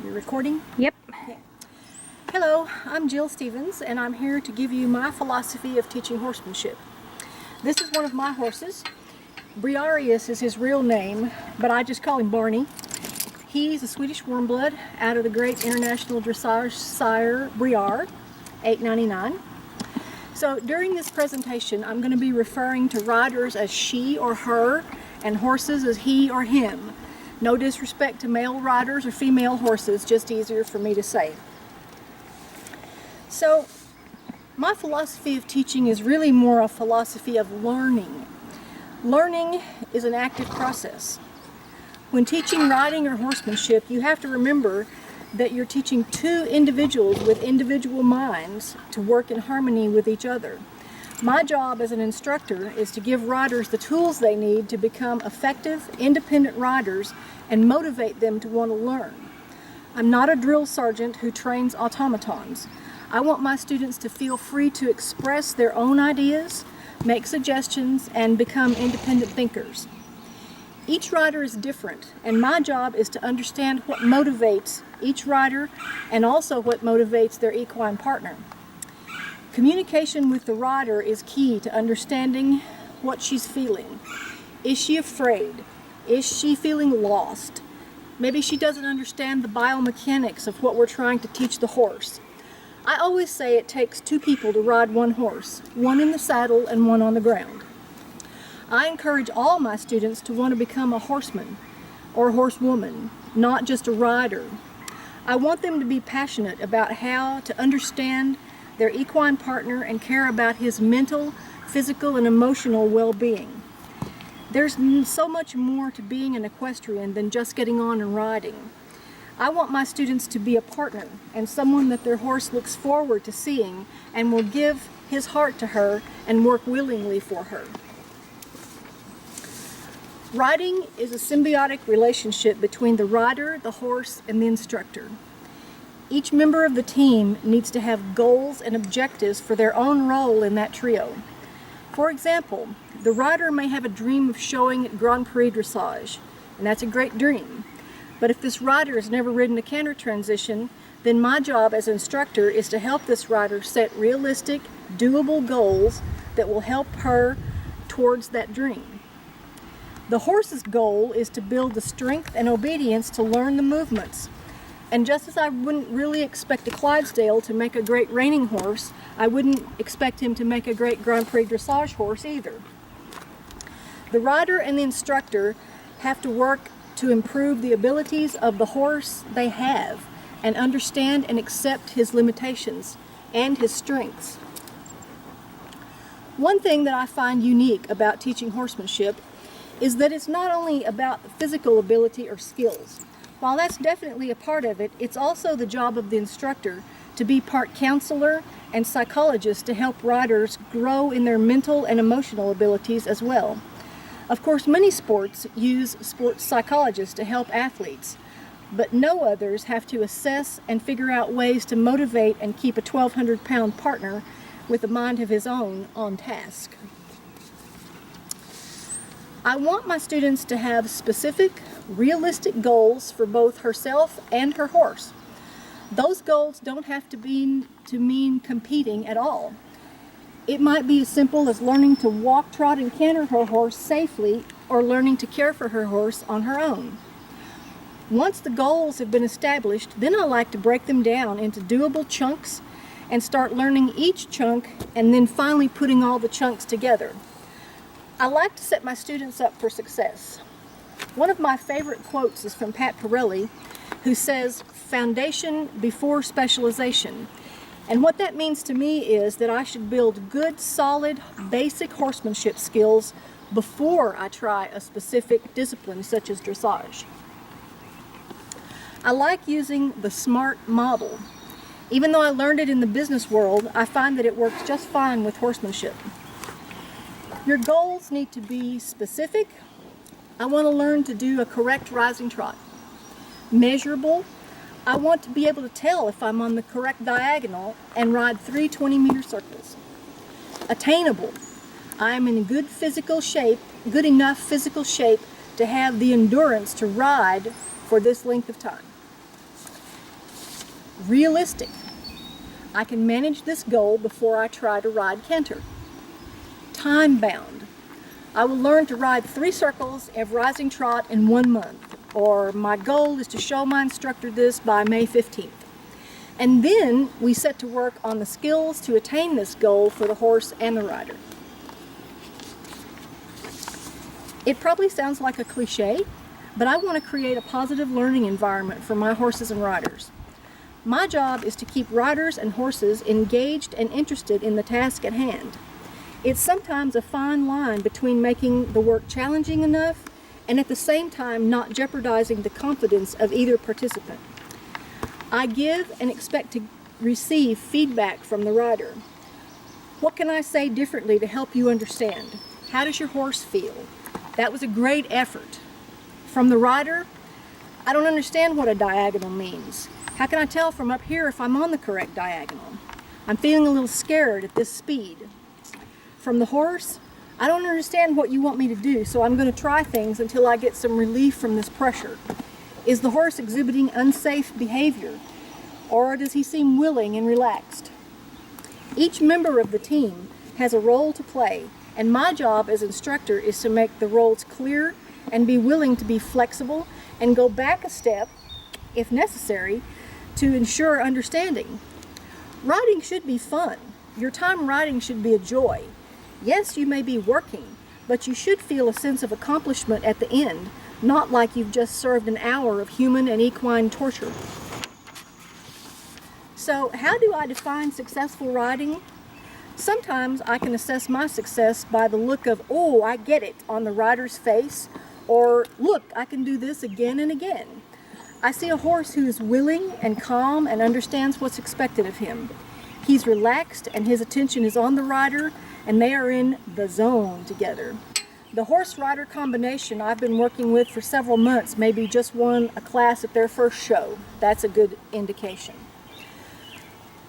You're recording? Yep. Okay. Hello, I'm Jill Stevens, and I'm here to give you my philosophy of teaching horsemanship. This is one of my horses. Briarius is his real name, but I just call him Barney. He's a Swedish warmblood out of the great international dressage sire Briar, 899. So during this presentation, I'm going to be referring to riders as she or her and horses as he or him. No disrespect to male riders or female horses, just easier for me to say. So my philosophy of teaching is really more a philosophy of learning. Learning is an active process. When teaching riding or horsemanship, you have to remember that you're teaching two individuals with individual minds to work in harmony with each other. My job as an instructor is to give riders the tools they need to become effective, independent riders and motivate them to want to learn. I'm not a drill sergeant who trains automatons. I want my students to feel free to express their own ideas, make suggestions, and become independent thinkers. Each rider is different, and my job is to understand what motivates each rider and also what motivates their equine partner. Communication with the rider is key to understanding what she's feeling. Is she afraid? Is she feeling lost? Maybe she doesn't understand the biomechanics of what we're trying to teach the horse. I always say it takes two people to ride one horse, one in the saddle and one on the ground. I encourage all my students to want to become a horseman or horsewoman, not just a rider. I want them to be passionate about how to understand their equine partner and care about his mental, physical, and emotional well-being. There's so much more to being an equestrian than just getting on and riding. I want my students to be a partner and someone that their horse looks forward to seeing and will give his heart to her and work willingly for her. Riding is a symbiotic relationship between the rider, the horse, and the instructor. Each member of the team needs to have goals and objectives for their own role in that trio. For example, the rider may have a dream of showing at Grand Prix dressage, and that's a great dream. But if this rider has never ridden a canter transition, then my job as instructor is to help this rider set realistic, doable goals that will help her towards that dream. The horse's goal is to build the strength and obedience to learn the movements. And just as I wouldn't really expect a Clydesdale to make a great reining horse, I wouldn't expect him to make a great Grand Prix dressage horse either. The rider and the instructor have to work to improve the abilities of the horse they have and understand and accept his limitations and his strengths. One thing that I find unique about teaching horsemanship is that it's not only about physical ability or skills. While that's definitely a part of it, it's also the job of the instructor to be part counselor and psychologist to help riders grow in their mental and emotional abilities as well. Of course, many sports use sports psychologists to help athletes, but no others have to assess and figure out ways to motivate and keep a 1,200-pound partner with a mind of his own on task. I want my students to have specific, realistic goals for both herself and her horse. Those goals don't have to mean competing at all. It might be as simple as learning to walk, trot, and canter her horse safely or learning to care for her horse on her own. Once the goals have been established, then I like to break them down into doable chunks and start learning each chunk and then finally putting all the chunks together. I like to set my students up for success. One of my favorite quotes is from Pat Pirelli, who says, "Foundation before specialization." And what that means to me is that I should build good, solid, basic horsemanship skills before I try a specific discipline such as dressage. I like using the SMART model. Even though I learned it in the business world, I find that it works just fine with horsemanship. Your goals need to be specific. I want to learn to do a correct rising trot. Measurable. I want to be able to tell if I'm on the correct diagonal and ride 3 20-meter circles. Attainable. I am in good enough physical shape to have the endurance to ride for this length of time. Realistic. I can manage this goal before I try to ride canter. Time-bound. I will learn to ride 3 circles of rising trot in 1 month, or my goal is to show my instructor this by May 15th. And then we set to work on the skills to attain this goal for the horse and the rider. It probably sounds like a cliche, but I want to create a positive learning environment for my horses and riders. My job is to keep riders and horses engaged and interested in the task at hand. It's sometimes a fine line between making the work challenging enough and at the same time not jeopardizing the confidence of either participant. I give and expect to receive feedback from the rider. What can I say differently to help you understand? How does your horse feel? That was a great effort. From the rider, I don't understand what a diagonal means. How can I tell from up here if I'm on the correct diagonal? I'm feeling a little scared at this speed. From the horse, I don't understand what you want me to do, so I'm going to try things until I get some relief from this pressure. Is the horse exhibiting unsafe behavior, or does he seem willing and relaxed? Each member of the team has a role to play, and my job as instructor is to make the roles clear and be willing to be flexible and go back a step, if necessary, to ensure understanding. Riding should be fun. Your time riding should be a joy. Yes, you may be working, but you should feel a sense of accomplishment at the end, not like you've just served an hour of human and equine torture. So, how do I define successful riding? Sometimes I can assess my success by the look of, "Oh, I get it," on the rider's face, or, "Look, I can do this again and again." I see a horse who is willing and calm and understands what's expected of him. He's relaxed and his attention is on the rider, and they are in the zone together. The horse-rider combination I've been working with for several months maybe just won a class at their first show. That's a good indication.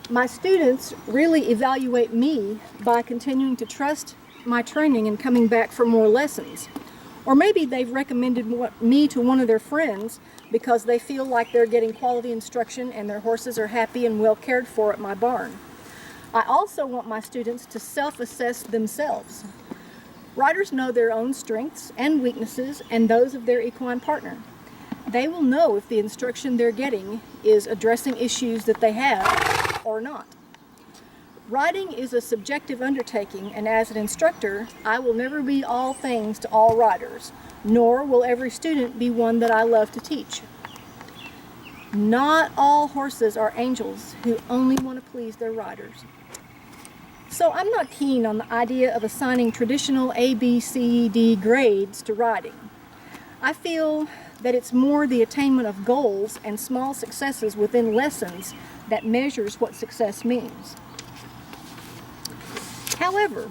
My students really evaluate me by continuing to trust my training and coming back for more lessons. Or maybe they've recommended me to one of their friends because they feel like they're getting quality instruction and their horses are happy and well cared for at my barn. I also want my students to self-assess themselves. Riders know their own strengths and weaknesses and those of their equine partner. They will know if the instruction they're getting is addressing issues that they have or not. Riding is a subjective undertaking, and as an instructor, I will never be all things to all riders, nor will every student be one that I love to teach. Not all horses are angels who only want to please their riders. So I'm not keen on the idea of assigning traditional A, B, C, D grades to riding. I feel that it's more the attainment of goals and small successes within lessons that measures what success means. However,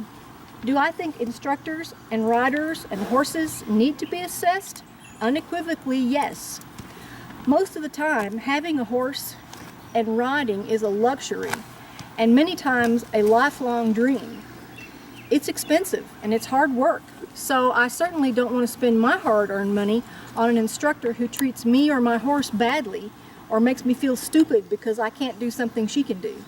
do I think instructors and riders and horses need to be assessed? Unequivocally, yes. Most of the time, having a horse and riding is a luxury, and many times a lifelong dream. It's expensive and it's hard work, so I certainly don't want to spend my hard-earned money on an instructor who treats me or my horse badly or makes me feel stupid because I can't do something she can do.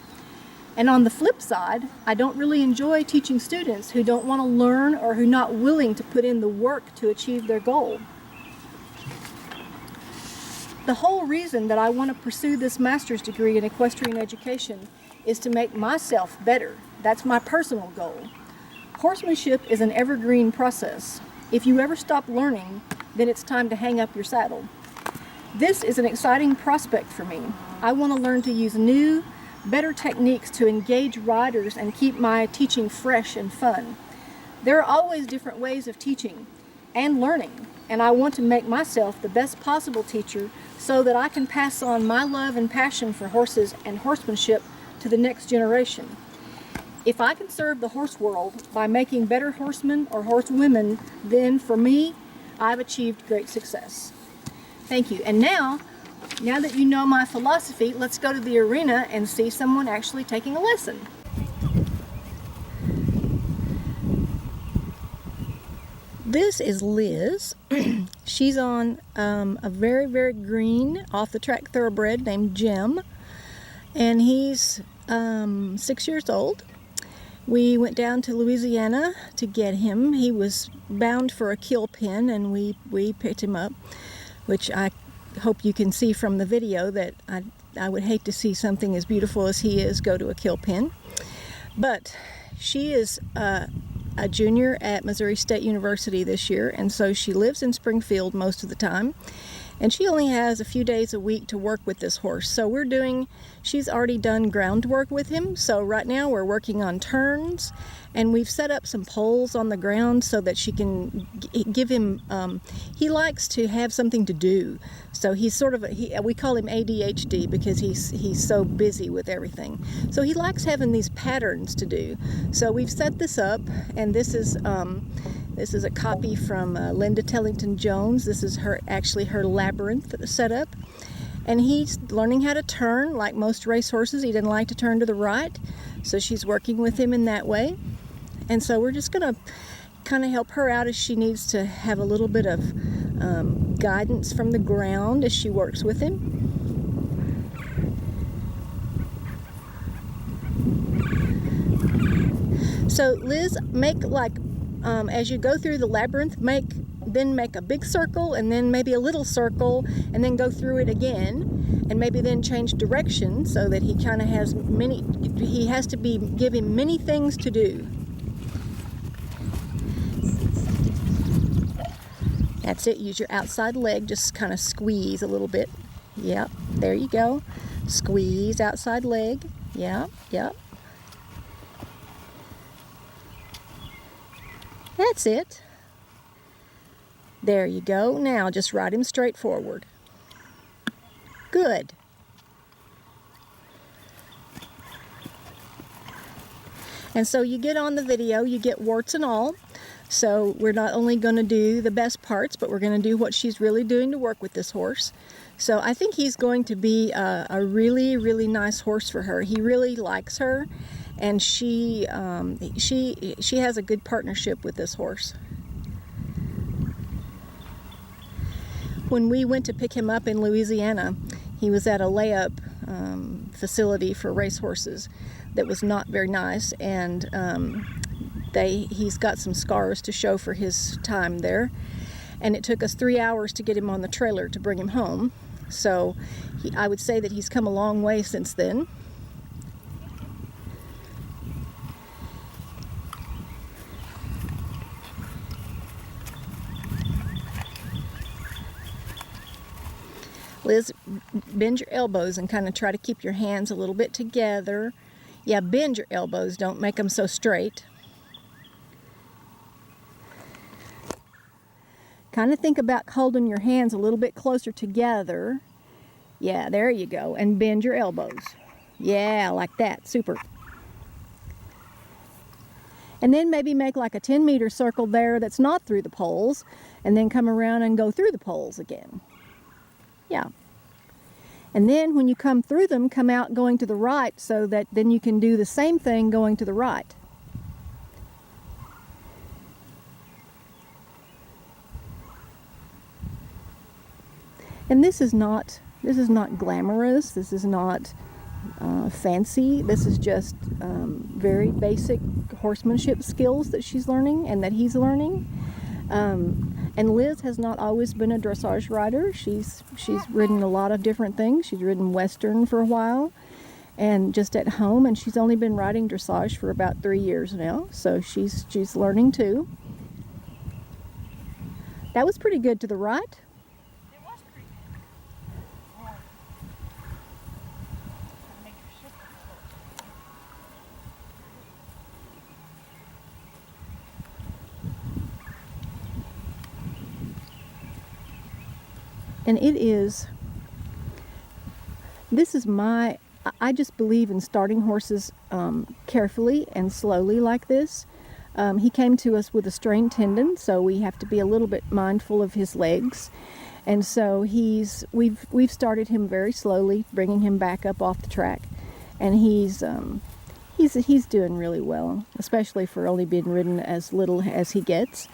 And on the flip side, I don't really enjoy teaching students who don't want to learn or who are not willing to put in the work to achieve their goal. The whole reason that I want to pursue this master's degree in equestrian education is to make myself better. That's my personal goal. Horsemanship is an evergreen process. If you ever stop learning, then it's time to hang up your saddle. This is an exciting prospect for me. I want to learn to use new, better techniques to engage riders and keep my teaching fresh and fun. There are always different ways of teaching and learning, and I want to make myself the best possible teacher so that I can pass on my love and passion for horses and horsemanship to the next generation. If I can serve the horse world by making better horsemen or horsewomen, then for me, I've achieved great success. Thank you. And now that you know my philosophy, let's go to the arena and see someone actually taking a lesson. This is Liz. She's on a very, very green off-the-track thoroughbred named Jim. and he's 6 years old. We went down to Louisiana to get him. He was bound for a kill pen, and we picked him up, which I hope you can see from the video that I would hate to see something as beautiful as he is go to a kill pen. But she is a junior at Missouri State University this year, and so she lives in Springfield most of the time. And she only has a few days a week to work with this horse. So she's already done groundwork with him. So right now we're working on turns, and we've set up some poles on the ground so that she can give him, he likes to have something to do. So he's sort of, we call him ADHD because he's so busy with everything. So he likes having these patterns to do. So we've set this up, and this is a copy from Linda Tellington Jones. This is her labyrinth setup. And he's learning how to turn. Like most racehorses, he didn't like to turn to the right. So she's working with him in that way. And so we're just going to kind of help her out as she needs to have a little bit of guidance from the ground as she works with him. So Liz, make as you go through the labyrinth, make a big circle, and then maybe a little circle, and then go through it again, and maybe then change direction so that he kind of has give him many things to do. That's it. Use your outside leg, just kind of squeeze a little bit. Yep, there you go. Squeeze outside leg. Yep. That's it. There you go. Now just ride him straight forward. Good. And so you get on the video, you get warts and all. So we're not only going to do the best parts, but we're going to do what she's really doing to work with this horse. So I think he's going to be a really, really nice horse for her. He really likes her, and she has a good partnership with this horse. When we went to pick him up in Louisiana, he was at a layup facility for racehorses that was not very nice, and he's got some scars to show for his time there, and it took us 3 hours to get him on the trailer to bring him home. So I would say that he's come a long way since then. Liz, bend your elbows and kind of try to keep your hands a little bit together. Yeah, bend your elbows, don't make them so straight. Kind of think about holding your hands a little bit closer together. Yeah, there you go. And bend your elbows. Yeah, like that. Super. And then maybe make like a 10-meter circle there that's not through the poles, and then come around and go through the poles again. Yeah. And then when you come through them, come out going to the right, so that then you can do the same thing going to the right. And this is not glamorous. This is not fancy. This is just very basic horsemanship skills that she's learning and that he's learning. And Liz has not always been a dressage rider. She's ridden a lot of different things. She's ridden Western for a while, and just at home. And she's only been riding dressage for about 3 years now. So she's learning too. That was pretty good to the right. And I just believe in starting horses carefully and slowly like this. He came to us with a strained tendon, so we have to be a little bit mindful of his legs. And so we've started him very slowly, bringing him back up off the track. And he's doing really well, especially for only being ridden as little as he gets.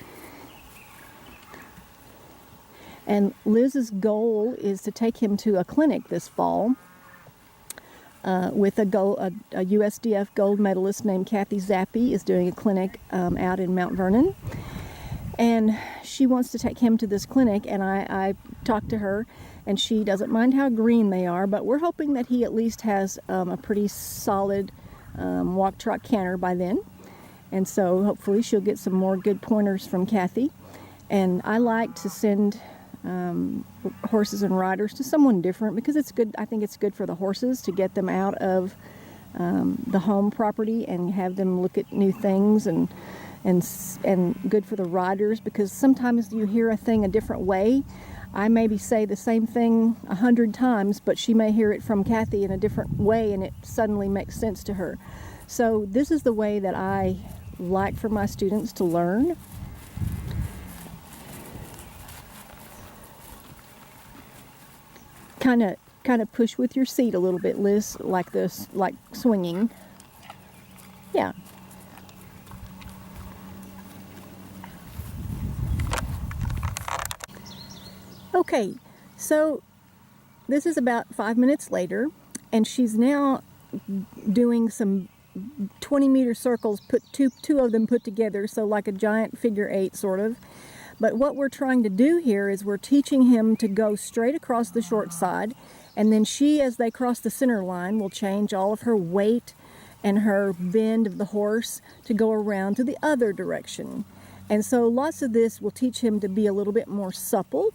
And Liz's goal is to take him to a clinic this fall with a USDF gold medalist named Kathy Zappi is doing a clinic out in Mount Vernon. And she wants to take him to this clinic, and I talked to her, and she doesn't mind how green they are, but we're hoping that he at least has a pretty solid walk, trot, canter by then. And so hopefully she'll get some more good pointers from Kathy. And I like to send horses and riders to someone different because it's good. I think it's good for the horses to get them out of the home property and have them look at new things, and good for the riders because sometimes you hear a thing a different way. I maybe say the same thing 100 times, but she may hear it from Kathy in a different way, and it suddenly makes sense to her. So this is the way that I like for my students to learn. Kind of push with your seat a little bit, Liz, like this, like swinging. Yeah. Okay, so this is about 5 minutes later, and she's now doing some 20-meter circles, put two of them put together, so like a giant figure 8 sort of. But what we're trying to do here is we're teaching him to go straight across the short side, and then she, as they cross the center line, will change all of her weight and her bend of the horse to go around to the other direction. And so lots of this will teach him to be a little bit more supple.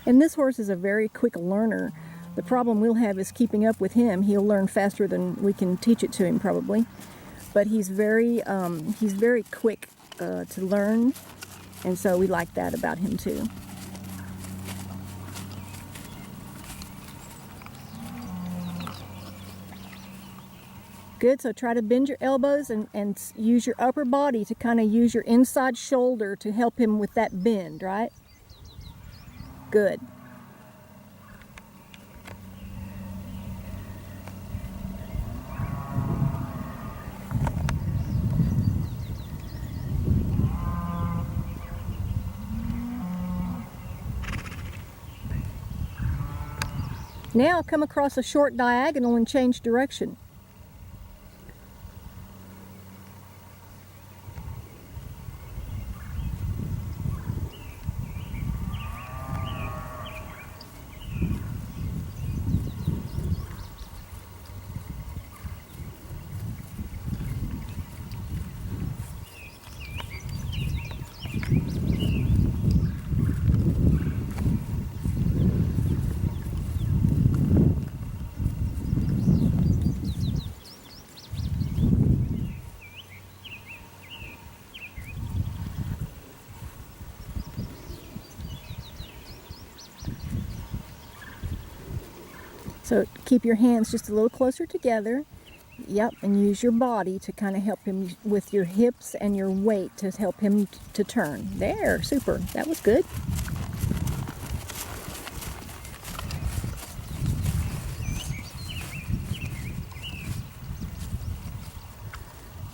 And this horse is a very quick learner. The problem we'll have is keeping up with him. He'll learn faster than we can teach it to him probably. But he's very quick to learn, and so we like that about him too. Good, so try to bend your elbows and use your upper body to kind of use your inside shoulder to help him with that bend, right? Good. Now come across a short diagonal and change direction. So keep your hands just a little closer together. Yep, and use your body to kind of help him with your hips and your weight to help him to turn. There, super. That was good.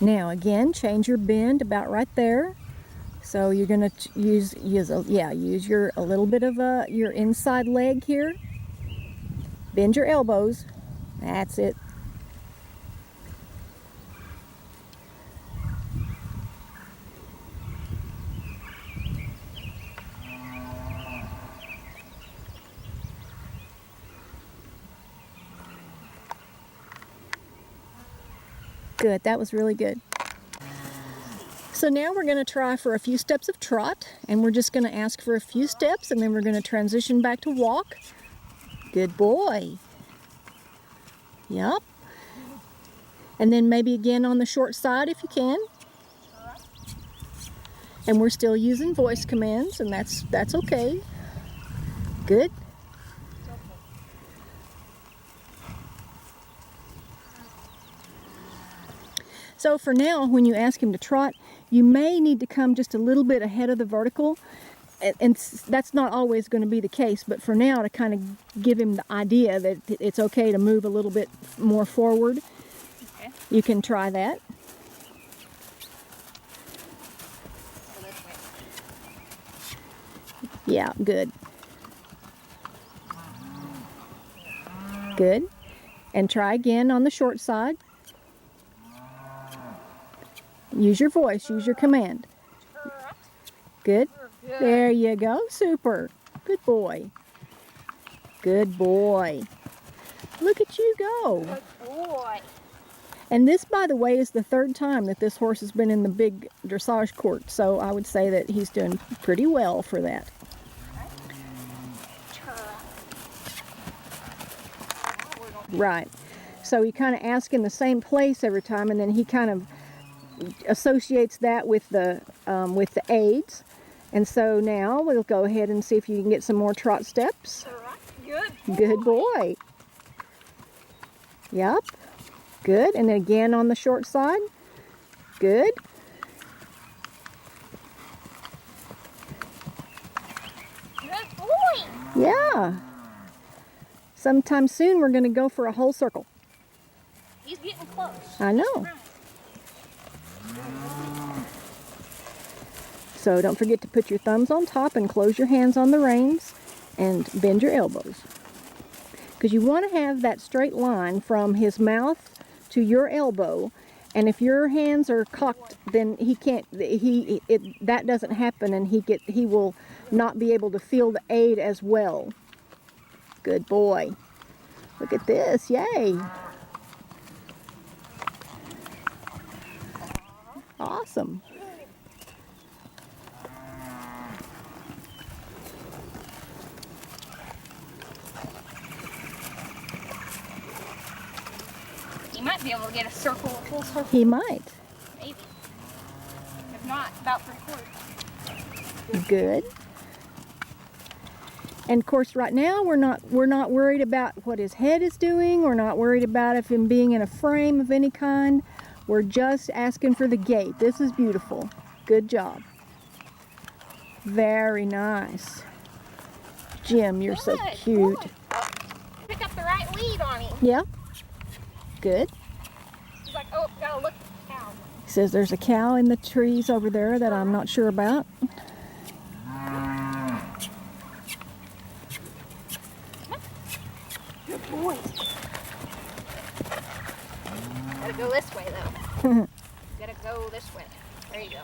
Now again, change your bend about right there. So you're going to use your a little bit of your inside leg here. Bend your elbows. That's it. Good, that was really good. So now we're going to try for a few steps of trot, and we're just going to ask for a few steps, and then we're going to transition back to walk. Good boy. Yep. And then maybe again on the short side if you can. And we're still using voice commands, and that's okay. Good. So for now, when you ask him to trot, you may need to come just a little bit ahead of the vertical that's not always going to be the case, but for now, to kind of give him the idea that it's okay to move a little bit more forward, Okay. you can try that. Go this way. Yeah, good. Good. And try again on the short side. Use your voice, use your command. Trot. Good. Good. There you go. Super. Good boy. Good boy. Look at you go. Good boy. And this, by the way, is the third time that this horse has been in the big dressage court, so I would say that he's doing pretty well for that. Trot. Right. So you kind of ask in the same place every time, and then he kind of associates that with the aids. And so now we'll go ahead and see if you can get some more trot steps. Trot. Good boy. Good boy. Yep. Good. And then again on the short side. Good. Good boy. Yeah. Sometime soon we're going to go for a whole circle. He's getting close. I know. So don't forget to put your thumbs on top and close your hands on the reins and bend your elbows. Because you want to have that straight line from his mouth to your elbow, and if your hands are cocked, then he can't, that doesn't happen, and he will not be able to feel the aid as well. Good boy. Look at this, yay. Awesome. He might be able to get a circle, a full circle. He might. Maybe. If not, about 3/4. Good. And of course, right now we're not worried about what his head is doing. We're not worried about if him being in a frame of any kind. We're just asking for the gait. This is beautiful. Good job. Very nice. Jim, you're so Good cute. boy. Pick up the right lead on him. Yeah. Good. He's like, oh, gotta look at the cow. He says there's a cow in the trees over there that I'm not sure about. Good boy. Gotta go this way though. Gotta go this way. There you go.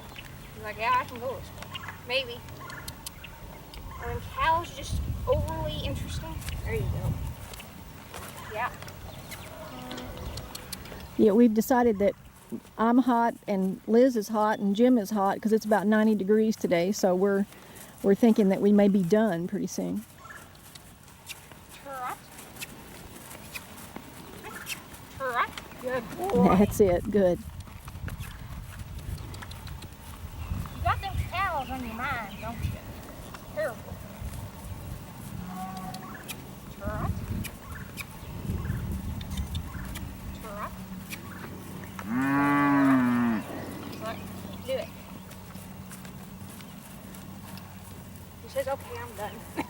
He's like, yeah, I can go this way. Maybe. Are cows just overly interesting? There you go. Yeah. Yeah, we've decided that I'm hot and Liz is hot and Jim is hot because it's about 90 degrees today, so we're thinking that we may be done pretty soon. Trot. Trot. Good boy. That's it. Good. You got them cows on your mind, don't you? Terrible. Trot. Trot. Look, do it. He says, okay, I'm done.